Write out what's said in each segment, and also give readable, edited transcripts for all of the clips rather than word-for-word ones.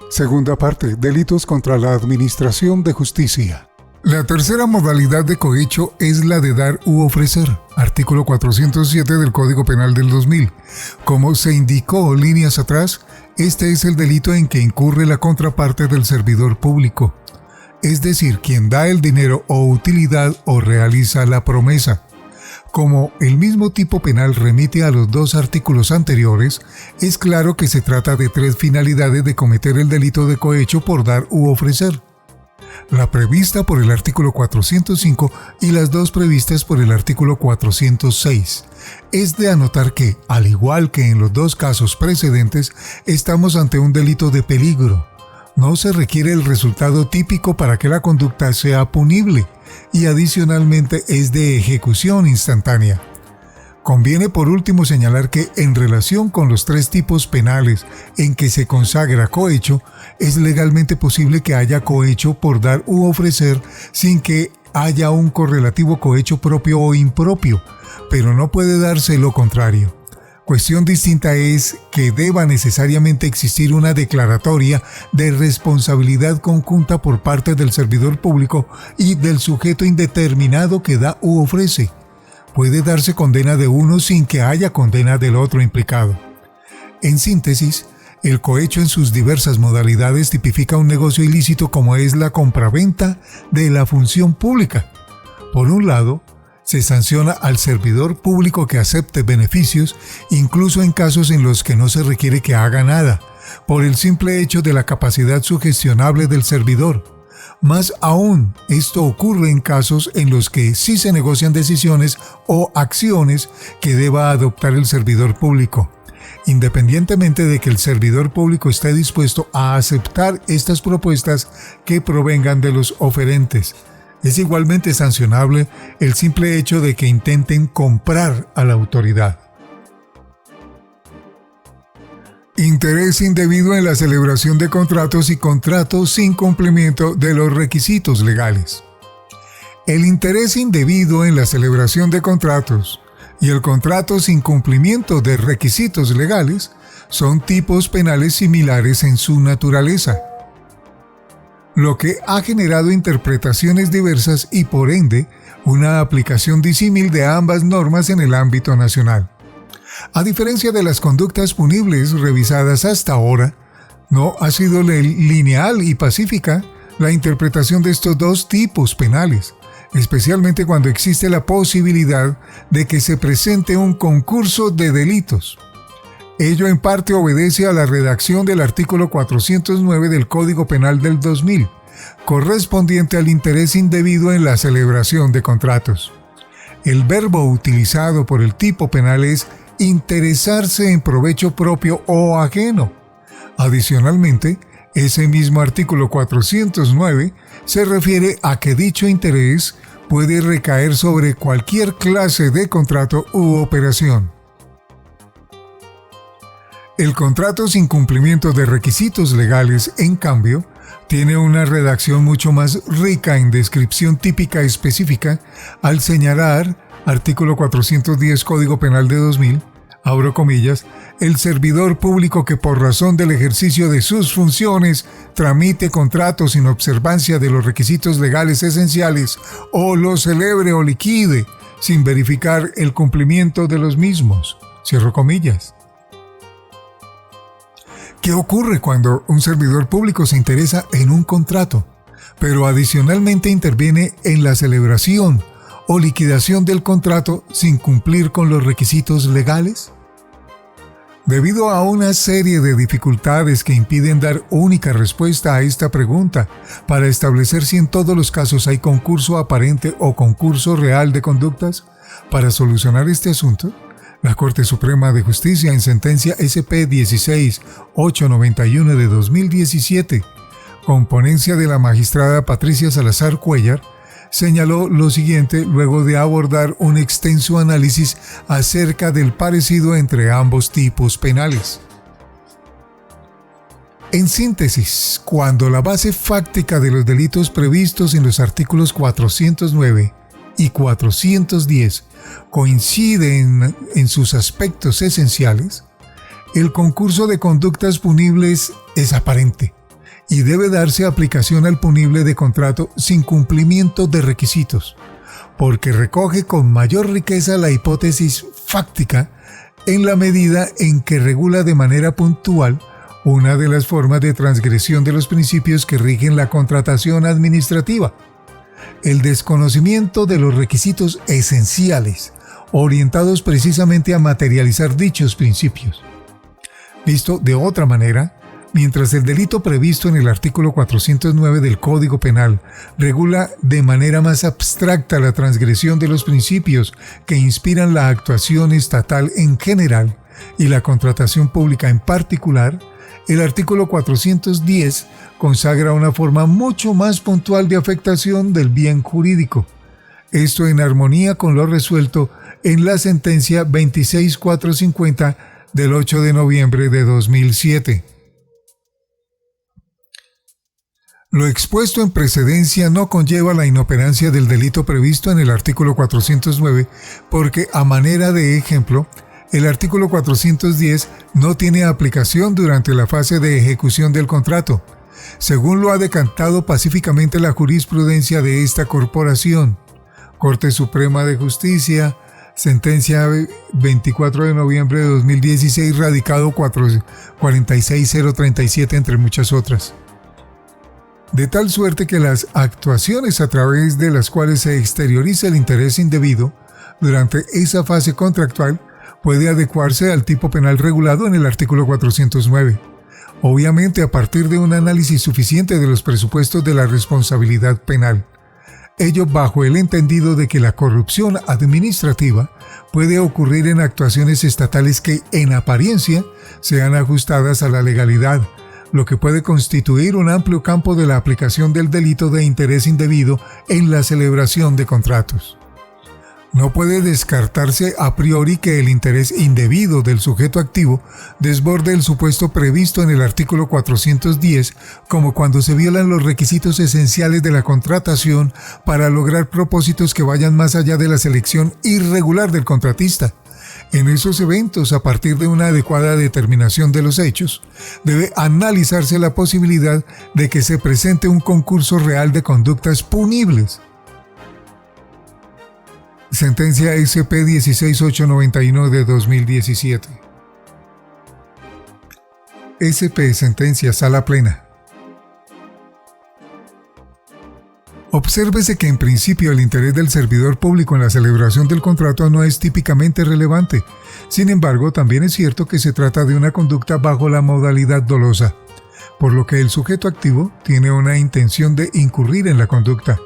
Segunda parte. Delitos contra la administración de justicia. La tercera modalidad de cohecho es la de dar u ofrecer, artículo 407 del Código Penal del 2000. Como se indicó líneas atrás, este es el delito en que incurre la contraparte del servidor público, es decir, quien da el dinero o utilidad o realiza la promesa. Como el mismo tipo penal remite a los dos artículos anteriores, es claro que se trata de tres finalidades de cometer el delito de cohecho por dar u ofrecer: la prevista por el artículo 405 y las dos previstas por el artículo 406. Es de anotar que, al igual que en los dos casos precedentes, estamos ante un delito de peligro. No se requiere el resultado típico para que la conducta sea punible, y adicionalmente es de ejecución instantánea. Conviene por último señalar que en relación con los tres tipos penales en que se consagra cohecho, es legalmente posible que haya cohecho por dar u ofrecer sin que haya un correlativo cohecho propio o impropio, pero no puede darse lo contrario. Cuestión distinta es que deba necesariamente existir una declaratoria de responsabilidad conjunta por parte del servidor público y del sujeto indeterminado que da u ofrece. Puede darse condena de uno sin que haya condena del otro implicado. En síntesis, el cohecho en sus diversas modalidades tipifica un negocio ilícito como es la compraventa de la función pública. Por un lado, se sanciona al servidor público que acepte beneficios, incluso en casos en los que no se requiere que haga nada, por el simple hecho de la capacidad sugestionable del servidor. Más aún, esto ocurre en casos en los que sí se negocian decisiones o acciones que deba adoptar el servidor público, independientemente de que el servidor público esté dispuesto a aceptar estas propuestas que provengan de los oferentes. Es igualmente sancionable el simple hecho de que intenten comprar a la autoridad. Interés indebido en la celebración de contratos y contratos sin cumplimiento de los requisitos legales. El interés indebido en la celebración de contratos y el contrato sin cumplimiento de requisitos legales son tipos penales similares en su naturaleza, lo que ha generado interpretaciones diversas y por ende una aplicación disímil de ambas normas en el ámbito nacional. A diferencia de las conductas punibles revisadas hasta ahora, no ha sido lineal y pacífica la interpretación de estos dos tipos penales, especialmente cuando existe la posibilidad de que se presente un concurso de delitos. Ello en parte obedece a la redacción del artículo 409 del Código Penal del 2000, correspondiente al interés indebido en la celebración de contratos. El verbo utilizado por el tipo penal es interesarse en provecho propio o ajeno. Adicionalmente, ese mismo artículo 409 se refiere a que dicho interés puede recaer sobre cualquier clase de contrato u operación. El contrato sin cumplimiento de requisitos legales, en cambio, tiene una redacción mucho más rica en descripción típica específica al señalar, artículo 410 Código Penal de 2000, abro comillas, el servidor público que por razón del ejercicio de sus funciones tramite contratos sin observancia de los requisitos legales esenciales o los celebre o liquide sin verificar el cumplimiento de los mismos, cierro comillas. ¿Qué ocurre cuando un servidor público se interesa en un contrato, pero adicionalmente interviene en la celebración o liquidación del contrato sin cumplir con los requisitos legales? Debido a una serie de dificultades que impiden dar única respuesta a esta pregunta para establecer si en todos los casos hay concurso aparente o concurso real de conductas, para solucionar este asunto, la Corte Suprema de Justicia en sentencia SP 16-891 de 2017, con ponencia de la magistrada Patricia Salazar Cuellar, señaló lo siguiente luego de abordar un extenso análisis acerca del parecido entre ambos tipos penales. En síntesis, cuando la base fáctica de los delitos previstos en los artículos 409 y 410 coinciden en sus aspectos esenciales, el concurso de conductas punibles es aparente, y debe darse aplicación al punible de contrato sin cumplimiento de requisitos, porque recoge con mayor riqueza la hipótesis fáctica en la medida en que regula de manera puntual una de las formas de transgresión de los principios que rigen la contratación administrativa: el desconocimiento de los requisitos esenciales, orientados precisamente a materializar dichos principios. Visto de otra manera, mientras el delito previsto en el artículo 409 del Código Penal regula de manera más abstracta la transgresión de los principios que inspiran la actuación estatal en general y la contratación pública en particular, el artículo 410 consagra una forma mucho más puntual de afectación del bien jurídico. Esto en armonía con lo resuelto en la sentencia 26450 del 8 de noviembre de 2007. Lo expuesto en precedencia no conlleva la inoperancia del delito previsto en el artículo 409, porque, a manera de ejemplo, el artículo 410 no tiene aplicación durante la fase de ejecución del contrato, según lo ha decantado pacíficamente la jurisprudencia de esta corporación. Corte Suprema de Justicia, sentencia 24 de noviembre de 2016, radicado 46037, entre muchas otras. De tal suerte que las actuaciones a través de las cuales se exterioriza el interés indebido durante esa fase contractual puede adecuarse al tipo penal regulado en el artículo 409, obviamente a partir de un análisis suficiente de los presupuestos de la responsabilidad penal. Ello bajo el entendido de que la corrupción administrativa puede ocurrir en actuaciones estatales que, en apariencia, sean ajustadas a la legalidad, lo que puede constituir un amplio campo de la aplicación del delito de interés indebido en la celebración de contratos. No puede descartarse a priori que el interés indebido del sujeto activo desborde el supuesto previsto en el artículo 410, como cuando se violan los requisitos esenciales de la contratación para lograr propósitos que vayan más allá de la selección irregular del contratista. En esos eventos, a partir de una adecuada determinación de los hechos, debe analizarse la posibilidad de que se presente un concurso real de conductas punibles. Sentencia SP 16891 de 2017. SP Sentencia Sala Plena. Obsérvese que en principio el interés del servidor público en la celebración del contrato no es típicamente relevante. Sin embargo, también es cierto que se trata de una conducta bajo la modalidad dolosa, por lo que el sujeto activo tiene una intención de incurrir en la conducta.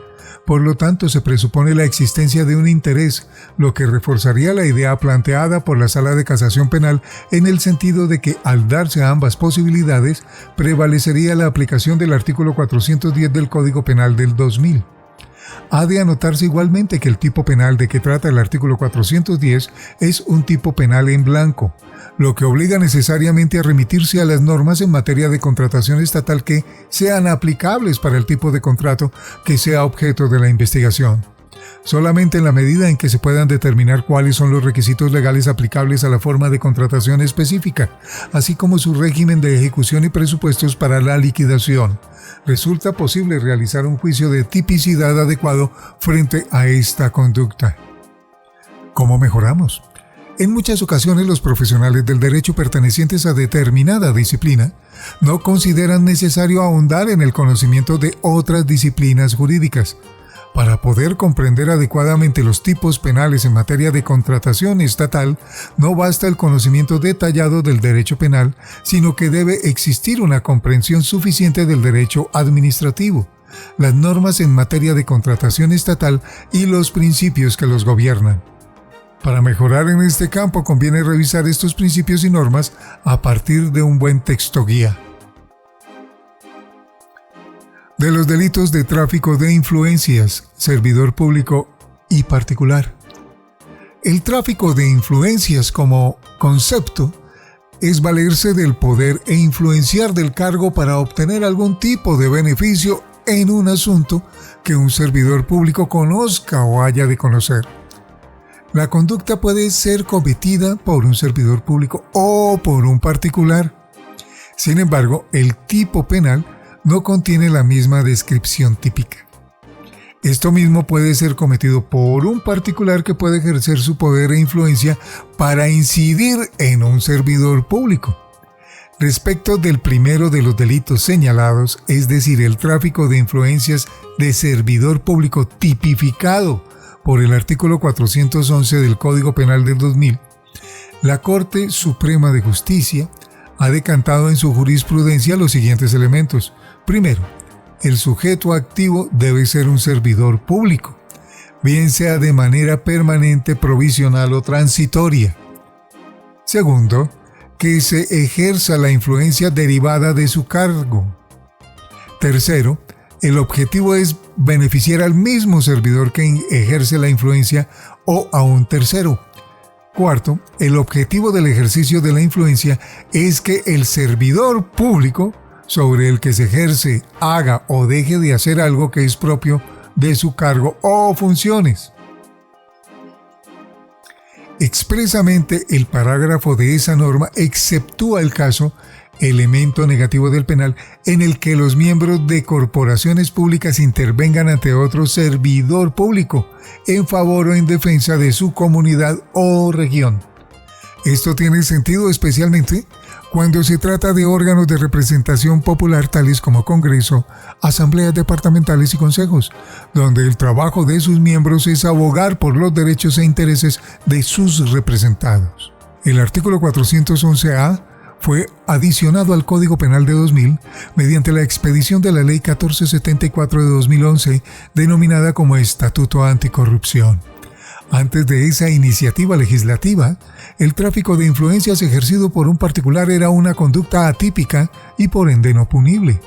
Por lo tanto, se presupone la existencia de un interés, lo que reforzaría la idea planteada por la Sala de Casación Penal en el sentido de que, al darse a ambas posibilidades, prevalecería la aplicación del artículo 410 del Código Penal del 2000. Ha de anotarse igualmente que el tipo penal de que trata el artículo 410 es un tipo penal en blanco, lo que obliga necesariamente a remitirse a las normas en materia de contratación estatal que sean aplicables para el tipo de contrato que sea objeto de la investigación. Solamente en la medida en que se puedan determinar cuáles son los requisitos legales aplicables a la forma de contratación específica, así como su régimen de ejecución y presupuestos para la liquidación, resulta posible realizar un juicio de tipicidad adecuado frente a esta conducta. ¿Cómo mejoramos? En muchas ocasiones los profesionales del derecho pertenecientes a determinada disciplina no consideran necesario ahondar en el conocimiento de otras disciplinas jurídicas. Para poder comprender adecuadamente los tipos penales en materia de contratación estatal, no basta el conocimiento detallado del derecho penal, sino que debe existir una comprensión suficiente del derecho administrativo, las normas en materia de contratación estatal y los principios que los gobiernan. Para mejorar en este campo conviene revisar estos principios y normas a partir de un buen texto guía. De los delitos de tráfico de influencias, servidor público y particular. El tráfico de influencias como concepto es valerse del poder e influenciar del cargo para obtener algún tipo de beneficio en un asunto que un servidor público conozca o haya de conocer. La conducta puede ser cometida por un servidor público o por un particular. Sin embargo, el tipo penal no contiene la misma descripción típica. Esto mismo puede ser cometido por un particular que puede ejercer su poder e influencia para incidir en un servidor público. Respecto del primero de los delitos señalados, es decir, el tráfico de influencias de servidor público tipificado por el artículo 411 del Código Penal del 2000, la Corte Suprema de Justicia ha decantado en su jurisprudencia los siguientes elementos. Primero, el sujeto activo debe ser un servidor público, bien sea de manera permanente, provisional o transitoria. Segundo, que se ejerza la influencia derivada de su cargo. Tercero, el objetivo es beneficiar al mismo servidor que ejerce la influencia o a un tercero. Cuarto, el objetivo del ejercicio de la influencia es que el servidor público sobre el que se ejerce haga o deje de hacer algo que es propio de su cargo o funciones. Expresamente, el parágrafo de esa norma exceptúa el caso, elemento negativo del penal, en el que los miembros de corporaciones públicas intervengan ante otro servidor público en favor o en defensa de su comunidad o región. Esto tiene sentido especialmente cuando se trata de órganos de representación popular tales como Congreso, asambleas departamentales y consejos, donde el trabajo de sus miembros es abogar por los derechos e intereses de sus representados. El artículo 411A fue adicionado al Código Penal de 2000 mediante la expedición de la Ley 1474 de 2011, denominada como Estatuto Anticorrupción. Antes de esa iniciativa legislativa, el tráfico de influencias ejercido por un particular era una conducta atípica y por ende no punible.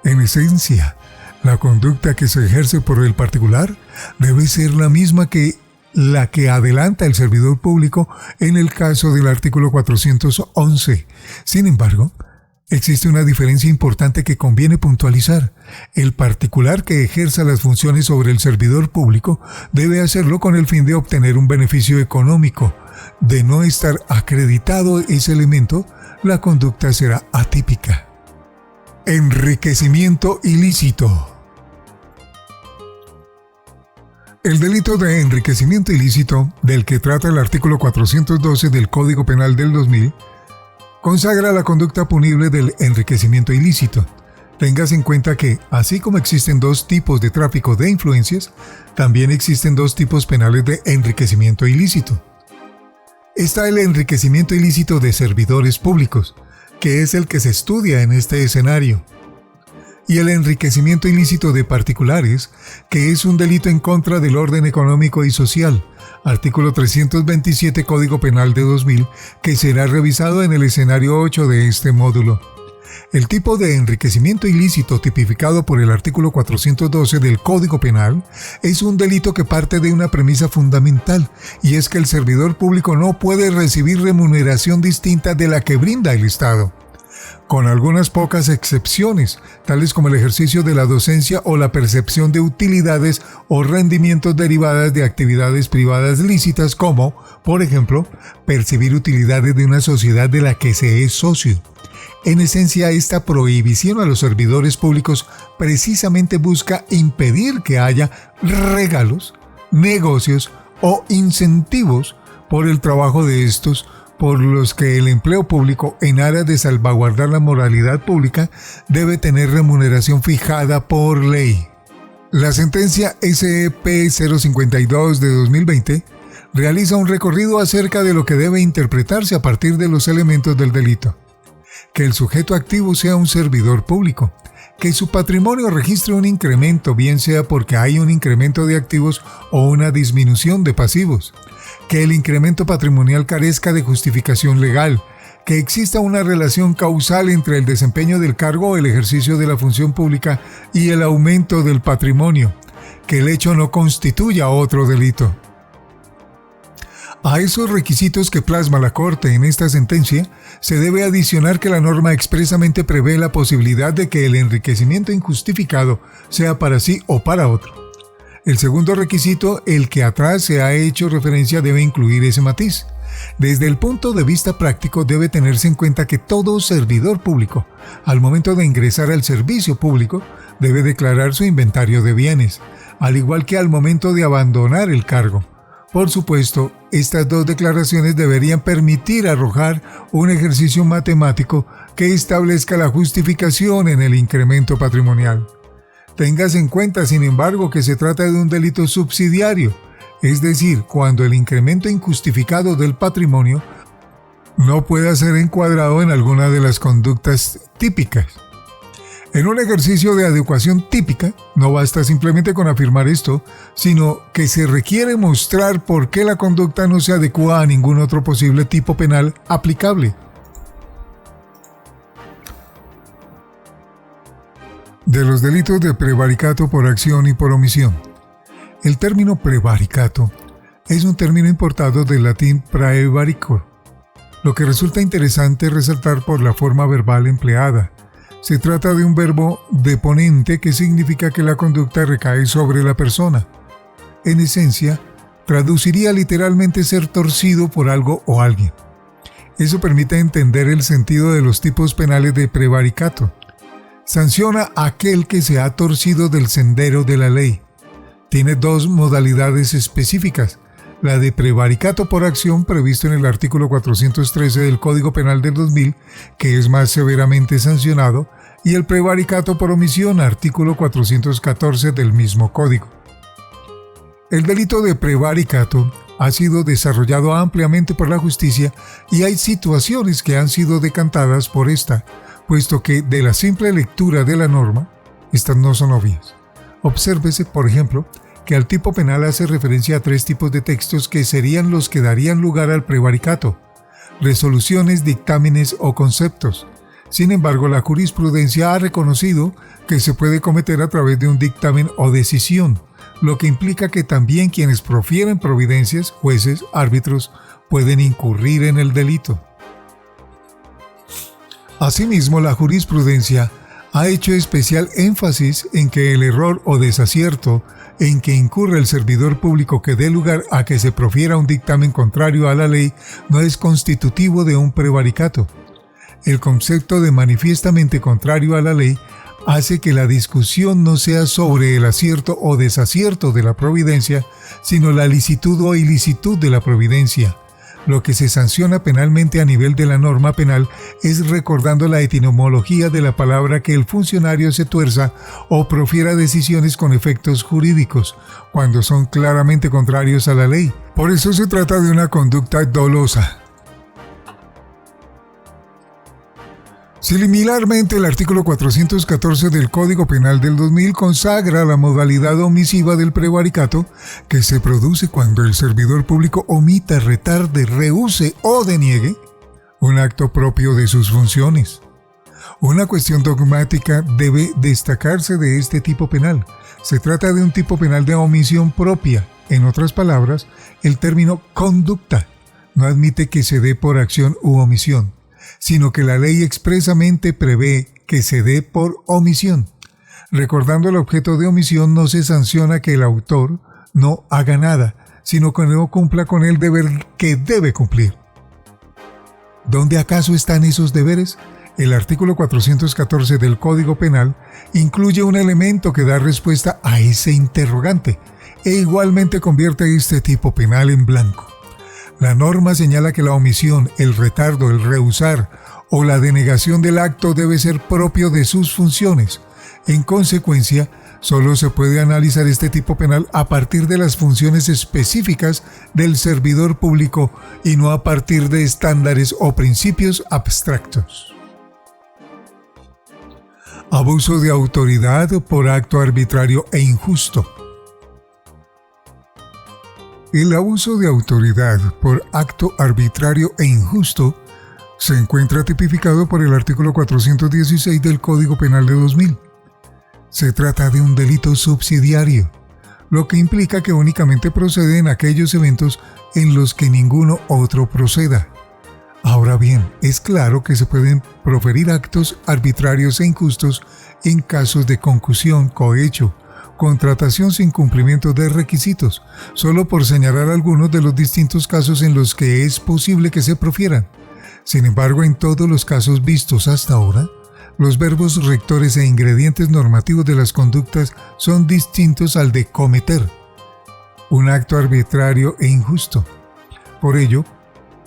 En esencia, la conducta que se ejerce por el particular debe ser la misma que la que adelanta el servidor público en el caso del artículo 411. Sin embargo, existe una diferencia importante que conviene puntualizar. El particular que ejerza las funciones sobre el servidor público debe hacerlo con el fin de obtener un beneficio económico. De no estar acreditado ese elemento, la conducta será atípica. Enriquecimiento ilícito. El delito de enriquecimiento ilícito, del que trata el artículo 412 del Código Penal del 2000, consagra la conducta punible del enriquecimiento ilícito. Téngase en cuenta que, así como existen dos tipos de tráfico de influencias, también existen dos tipos penales de enriquecimiento ilícito. Está el enriquecimiento ilícito de servidores públicos, que es el que se estudia en este escenario, y el enriquecimiento ilícito de particulares, que es un delito en contra del orden económico y social, artículo 327 Código Penal de 2000, que será revisado en el escenario 8 de este módulo. El tipo de enriquecimiento ilícito tipificado por el artículo 412 del Código Penal es un delito que parte de una premisa fundamental, y es que el servidor público no puede recibir remuneración distinta de la que brinda el Estado, con algunas pocas excepciones, tales como el ejercicio de la docencia o la percepción de utilidades o rendimientos derivadas de actividades privadas lícitas como, por ejemplo, percibir utilidades de una sociedad de la que se es socio. En esencia, esta prohibición a los servidores públicos precisamente busca impedir que haya regalos, negocios o incentivos por el trabajo de estos, por los que el empleo público, en aras de salvaguardar la moralidad pública, debe tener remuneración fijada por ley. La sentencia SEP 052 de 2020 realiza un recorrido acerca de lo que debe interpretarse a partir de los elementos del delito. Que el sujeto activo sea un servidor público, que su patrimonio registre un incremento, bien sea porque hay un incremento de activos o una disminución de pasivos, que el incremento patrimonial carezca de justificación legal, que exista una relación causal entre el desempeño del cargo o el ejercicio de la función pública y el aumento del patrimonio, que el hecho no constituya otro delito. A esos requisitos que plasma la Corte en esta sentencia, se debe adicionar que la norma expresamente prevé la posibilidad de que el enriquecimiento injustificado sea para sí o para otro. El segundo requisito, el que atrás se ha hecho referencia, debe incluir ese matiz. Desde el punto de vista práctico debe tenerse en cuenta que todo servidor público, al momento de ingresar al servicio público, debe declarar su inventario de bienes, al igual que al momento de abandonar el cargo. Por supuesto, estas dos declaraciones deberían permitir arrojar un ejercicio matemático que establezca la justificación en el incremento patrimonial. Tengas en cuenta, sin embargo, que se trata de un delito subsidiario, es decir, cuando el incremento injustificado del patrimonio no pueda ser encuadrado en alguna de las conductas típicas. En un ejercicio de adecuación típica, no basta simplemente con afirmar esto, sino que se requiere mostrar por qué la conducta no se adecua a ningún otro posible tipo penal aplicable. De los delitos de prevaricato por acción y por omisión. El término prevaricato es un término importado del latín praevaricor, lo que resulta interesante resaltar por la forma verbal empleada. Se trata de un verbo deponente que significa que la conducta recae sobre la persona. En esencia, traduciría literalmente ser torcido por algo o alguien. Eso permite entender el sentido de los tipos penales de prevaricato. Sanciona a aquel que se ha torcido del sendero de la ley. Tiene dos modalidades específicas: la de prevaricato por acción, previsto en el artículo 413 del Código Penal del 2000, que es más severamente sancionado, y el prevaricato por omisión, artículo 414 del mismo código. El delito de prevaricato ha sido desarrollado ampliamente por la justicia y hay situaciones que han sido decantadas por esta, puesto que de la simple lectura de la norma, estas no son obvias. Obsérvese, por ejemplo, que al tipo penal hace referencia a tres tipos de textos que serían los que darían lugar al prevaricato: resoluciones, dictámenes o conceptos. Sin embargo, la jurisprudencia ha reconocido que se puede cometer a través de un dictamen o decisión, lo que implica que también quienes profieren providencias, jueces, árbitros, pueden incurrir en el delito. Asimismo, la jurisprudencia ha hecho especial énfasis en que el error o desacierto en que incurre el servidor público que dé lugar a que se profiera un dictamen contrario a la ley no es constitutivo de un prevaricato. El concepto de manifiestamente contrario a la ley hace que la discusión no sea sobre el acierto o desacierto de la providencia, sino la licitud o ilicitud de la providencia. Lo que se sanciona penalmente a nivel de la norma penal es recordando la etimología de la palabra que el funcionario se tuerza o profiera decisiones con efectos jurídicos, cuando son claramente contrarios a la ley. Por eso se trata de una conducta dolosa. Similarmente, el artículo 414 del Código Penal del 2000 consagra la modalidad omisiva del prevaricato, que se produce cuando el servidor público omita, retarde, rehúse o deniegue un acto propio de sus funciones. Una cuestión dogmática debe destacarse de este tipo penal. Se trata de un tipo penal de omisión propia. En otras palabras, el término conducta no admite que se dé por acción u omisión, sino que la ley expresamente prevé que se dé por omisión. Recordando el objeto de omisión, no se sanciona que el autor no haga nada, sino que no cumpla con el deber que debe cumplir. ¿Dónde acaso están esos deberes? El artículo 414 del Código Penal incluye un elemento que da respuesta a ese interrogante e igualmente convierte este tipo penal en blanco. La norma señala que la omisión, el retardo, el rehusar o la denegación del acto debe ser propio de sus funciones. En consecuencia, solo se puede analizar este tipo penal a partir de las funciones específicas del servidor público y no a partir de estándares o principios abstractos. Abuso de autoridad por acto arbitrario e injusto. El abuso de autoridad por acto arbitrario e injusto se encuentra tipificado por el artículo 416 del Código Penal de 2000. Se trata de un delito subsidiario, lo que implica que únicamente procede en aquellos eventos en los que ninguno otro proceda. Ahora bien, es claro que se pueden proferir actos arbitrarios e injustos en casos de concusión, cohecho, contratación sin cumplimiento de requisitos, solo por señalar algunos de los distintos casos en los que es posible que se profieran. Sin embargo, en todos los casos vistos hasta ahora, los verbos rectores e ingredientes normativos de las conductas son distintos al de cometer, un acto arbitrario e injusto. Por ello,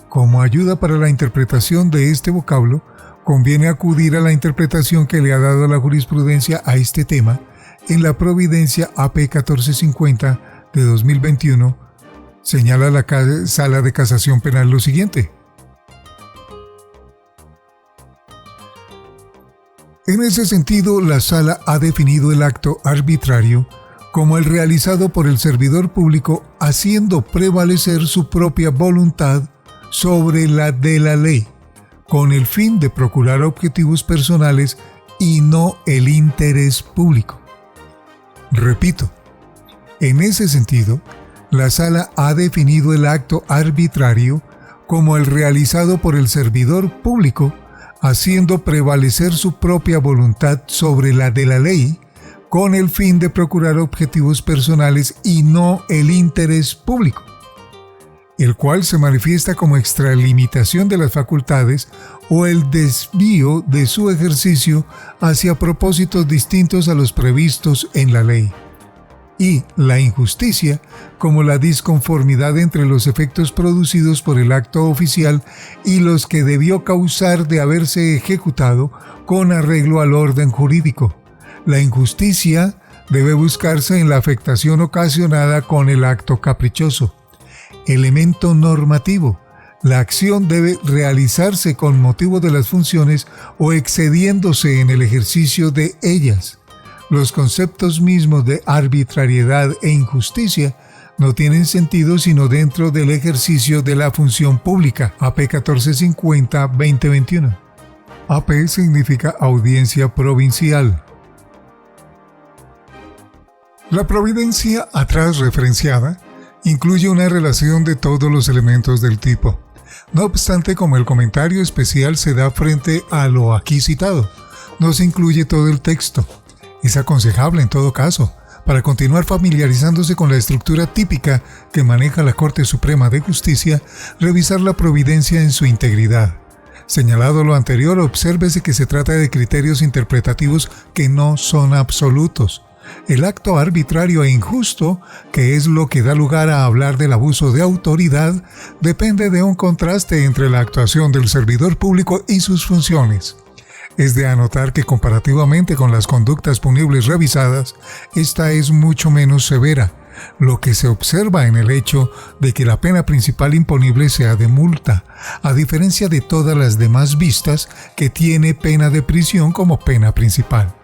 como ayuda para la interpretación de este vocablo, conviene acudir a la interpretación que le ha dado la jurisprudencia a este tema en la Providencia AP 1450 de 2021. Señala la Sala de Casación Penal lo siguiente. En ese sentido, la Sala ha definido el acto arbitrario como el realizado por el servidor público haciendo prevalecer su propia voluntad sobre la de la ley, con el fin de procurar objetivos personales y no el interés público. Repito, en ese sentido, la Sala ha definido el acto arbitrario como el realizado por el servidor público haciendo prevalecer su propia voluntad sobre la de la ley, con el fin de procurar objetivos personales y no el interés público, el cual se manifiesta como extralimitación de las facultades o el desvío de su ejercicio hacia propósitos distintos a los previstos en la ley, y la injusticia como la disconformidad entre los efectos producidos por el acto oficial y los que debió causar de haberse ejecutado con arreglo al orden jurídico. La injusticia debe buscarse en la afectación ocasionada con el acto caprichoso. Elemento normativo. La acción debe realizarse con motivo de las funciones o excediéndose en el ejercicio de ellas. Los conceptos mismos de arbitrariedad e injusticia no tienen sentido sino dentro del ejercicio de la función pública. AP 1450-2021. AP significa Audiencia Provincial. La providencia atrás referenciada incluye una relación de todos los elementos del tipo. No obstante, como el comentario especial se da frente a lo aquí citado, no se incluye todo el texto. Es aconsejable, en todo caso, para continuar familiarizándose con la estructura típica que maneja la Corte Suprema de Justicia, revisar la providencia en su integridad. Señalado lo anterior, obsérvese que se trata de criterios interpretativos que no son absolutos. El acto arbitrario e injusto, que es lo que da lugar a hablar del abuso de autoridad, depende de un contraste entre la actuación del servidor público y sus funciones. Es de anotar que comparativamente con las conductas punibles revisadas, esta es mucho menos severa, lo que se observa en el hecho de que la pena principal imponible sea de multa, a diferencia de todas las demás vistas que tiene pena de prisión como pena principal.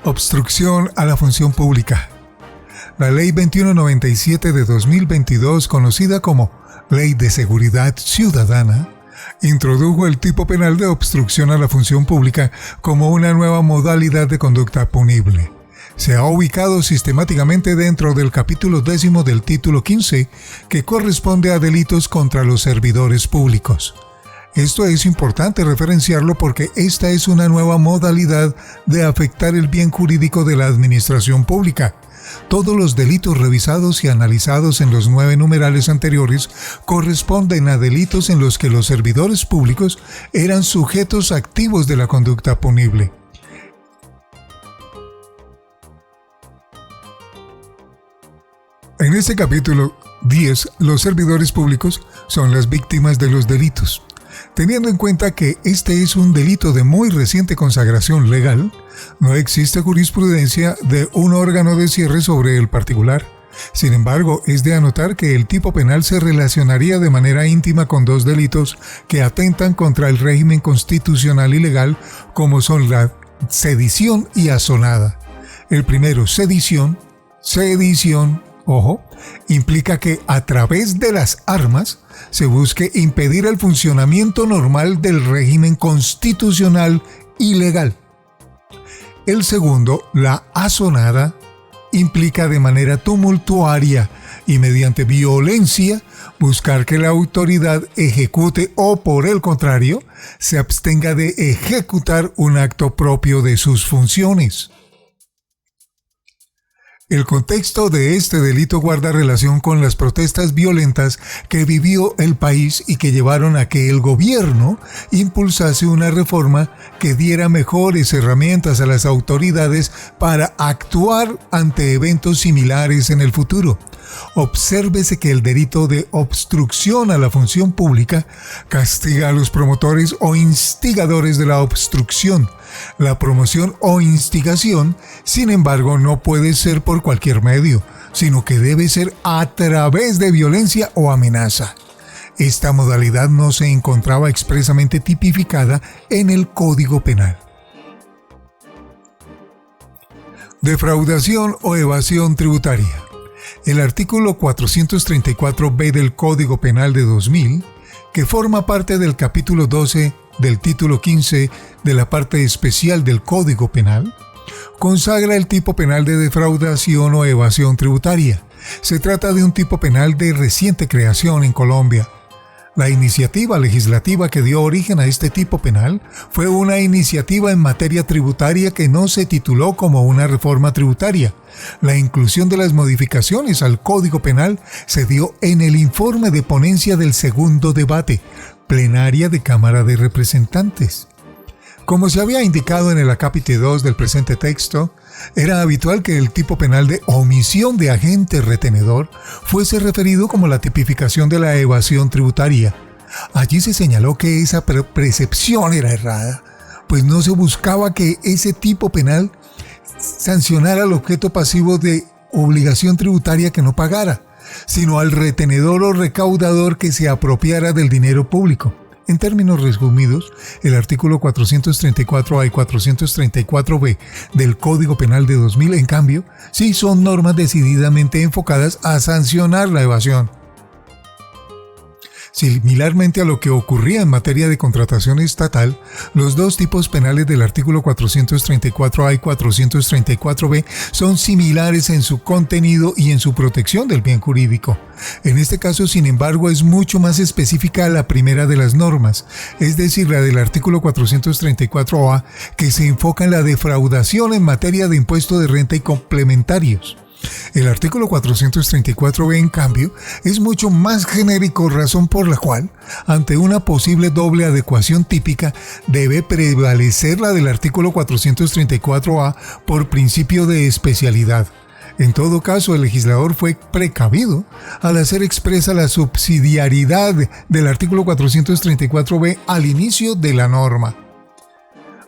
Obstrucción a la función pública. La Ley 2197 de 2022, conocida como Ley de Seguridad Ciudadana, introdujo el tipo penal de obstrucción a la función pública como una nueva modalidad de conducta punible. Se ha ubicado sistemáticamente dentro del capítulo 10 del título 15, que corresponde a delitos contra los servidores públicos. Esto es importante referenciarlo porque esta es una nueva modalidad de afectar el bien jurídico de la administración pública. Todos los delitos revisados y analizados en los 9 numerales anteriores corresponden a delitos en los que los servidores públicos eran sujetos activos de la conducta punible. En este capítulo 10, los servidores públicos son las víctimas de los delitos. Teniendo en cuenta que este es un delito de muy reciente consagración legal, no existe jurisprudencia de un órgano de cierre sobre el particular. Sin embargo, es de anotar que el tipo penal se relacionaría de manera íntima con dos delitos que atentan contra el régimen constitucional y legal, como son la sedición y asonada. El primero, sedición, implica que a través de las armas se busque impedir el funcionamiento normal del régimen constitucional y legal. El segundo, la asonada, implica de manera tumultuaria y mediante violencia buscar que la autoridad ejecute o, por el contrario, se abstenga de ejecutar un acto propio de sus funciones. El contexto de este delito guarda relación con las protestas violentas que vivió el país y que llevaron a que el gobierno impulsase una reforma que diera mejores herramientas a las autoridades para actuar ante eventos similares en el futuro. Obsérvese que el delito de obstrucción a la función pública castiga a los promotores o instigadores de la obstrucción. La promoción o instigación, sin embargo, no puede ser por cualquier medio, sino que debe ser a través de violencia o amenaza. Esta modalidad no se encontraba expresamente tipificada en el Código Penal. Defraudación o evasión tributaria. El artículo 434b del Código Penal de 2000, que forma parte del capítulo 12 del título 15 de la parte especial del Código Penal, consagra el tipo penal de defraudación o evasión tributaria. Se trata de un tipo penal de reciente creación en Colombia. La iniciativa legislativa que dio origen a este tipo penal fue una iniciativa en materia tributaria que no se tituló como una reforma tributaria. La inclusión de las modificaciones al Código Penal se dio en el informe de ponencia del segundo debate, plenaria de Cámara de Representantes. Como se había indicado en el acápite 2 del presente texto, era habitual que el tipo penal de omisión de agente retenedor fuese referido como la tipificación de la evasión tributaria. Allí se señaló que esa percepción era errada, pues no se buscaba que ese tipo penal sancionara al objeto pasivo de obligación tributaria que no pagara, sino al retenedor o recaudador que se apropiara del dinero público. En términos resumidos, el artículo 434A y 434B del Código Penal de 2000, en cambio, sí son normas decididamente enfocadas a sancionar la evasión. Similarmente a lo que ocurría en materia de contratación estatal, los dos tipos penales del artículo 434A y 434B son similares en su contenido y en su protección del bien jurídico. En este caso, sin embargo, es mucho más específica la primera de las normas, es decir, la del artículo 434A, que se enfoca en la defraudación en materia de impuesto de renta y complementarios. El artículo 434b, en cambio, es mucho más genérico, razón por la cual, ante una posible doble adecuación típica, debe prevalecer la del artículo 434a por principio de especialidad. En todo caso, el legislador fue precavido al hacer expresa la subsidiariedad del artículo 434b al inicio de la norma.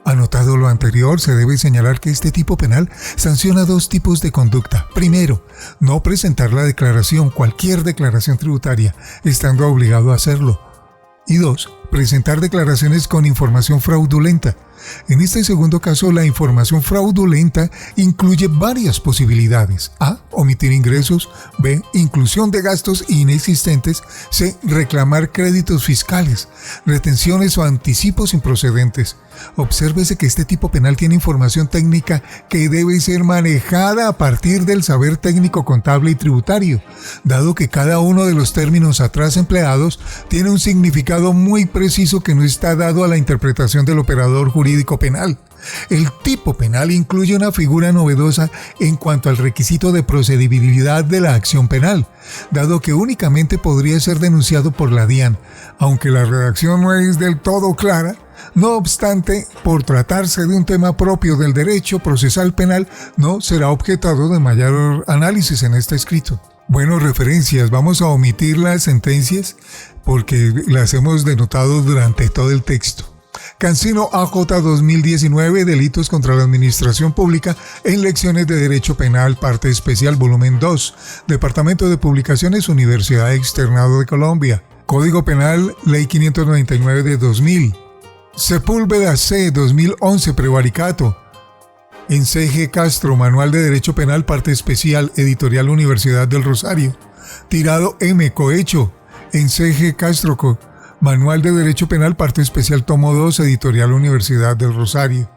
Anotado lo anterior, se debe señalar que este tipo penal sanciona dos tipos de conducta. Primero, no presentar la declaración, cualquier declaración tributaria, estando obligado a hacerlo. Y dos, presentar declaraciones con información fraudulenta. En este segundo caso, la información fraudulenta incluye varias posibilidades. A. Omitir ingresos. B. Inclusión de gastos inexistentes. C. Reclamar créditos fiscales, retenciones o anticipos improcedentes. Obsérvese que este tipo penal tiene información técnica que debe ser manejada a partir del saber técnico contable y tributario, dado que cada uno de los términos atrás empleados tiene un significado muy preciso que no está dado a la interpretación del operador jurídico penal. El tipo penal incluye una figura novedosa en cuanto al requisito de procedibilidad de la acción penal, dado que únicamente podría ser denunciado por la DIAN, aunque la redacción no es del todo clara. No obstante, por tratarse de un tema propio del derecho procesal penal, no será objetado de mayor análisis en este escrito. Bueno, referencias, vamos a omitir las sentencias porque las hemos denotado durante todo el texto. Cancino AJ 2019, Delitos contra la Administración Pública en Lecciones de Derecho Penal, parte especial, volumen 2, Departamento de Publicaciones, Universidad Externado de Colombia. Código Penal, Ley 599 de 2000. Sepúlveda C. 2011, Prevaricato. En C.G. Castro, Manual de Derecho Penal, parte especial, Editorial Universidad del Rosario. Tirado M. Cohecho. En C.G. Castro, Manual de Derecho Penal, parte especial, tomo 2, Editorial Universidad del Rosario.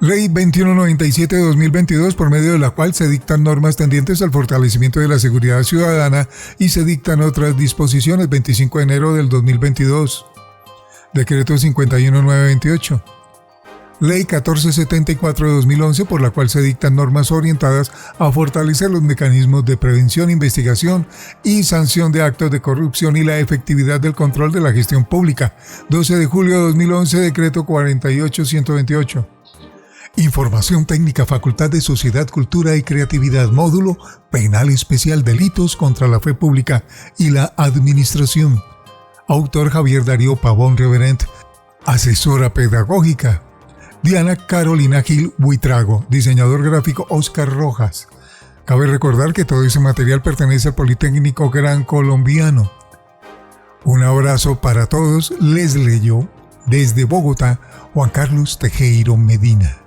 Ley 2197 de 2022, por medio de la cual se dictan normas tendientes al fortalecimiento de la seguridad ciudadana y se dictan otras disposiciones, 25 de enero del 2022. Decreto 51928. Ley 1474 de 2011, por la cual se dictan normas orientadas a fortalecer los mecanismos de prevención, investigación y sanción de actos de corrupción y la efectividad del control de la gestión pública. 12 de julio de 2011, decreto 48128. Información técnica, Facultad de Sociedad, Cultura y Creatividad, módulo Penal Especial, Delitos contra la Fe Pública y la Administración. Autor Javier Darío Pavón Reverend. Asesora pedagógica Diana Carolina Gil Buitrago. Diseñador gráfico Oscar Rojas. Cabe recordar que todo ese material pertenece al Politécnico Gran Colombiano. Un abrazo para todos. Les leyó desde Bogotá Juan Carlos Tejero Medina.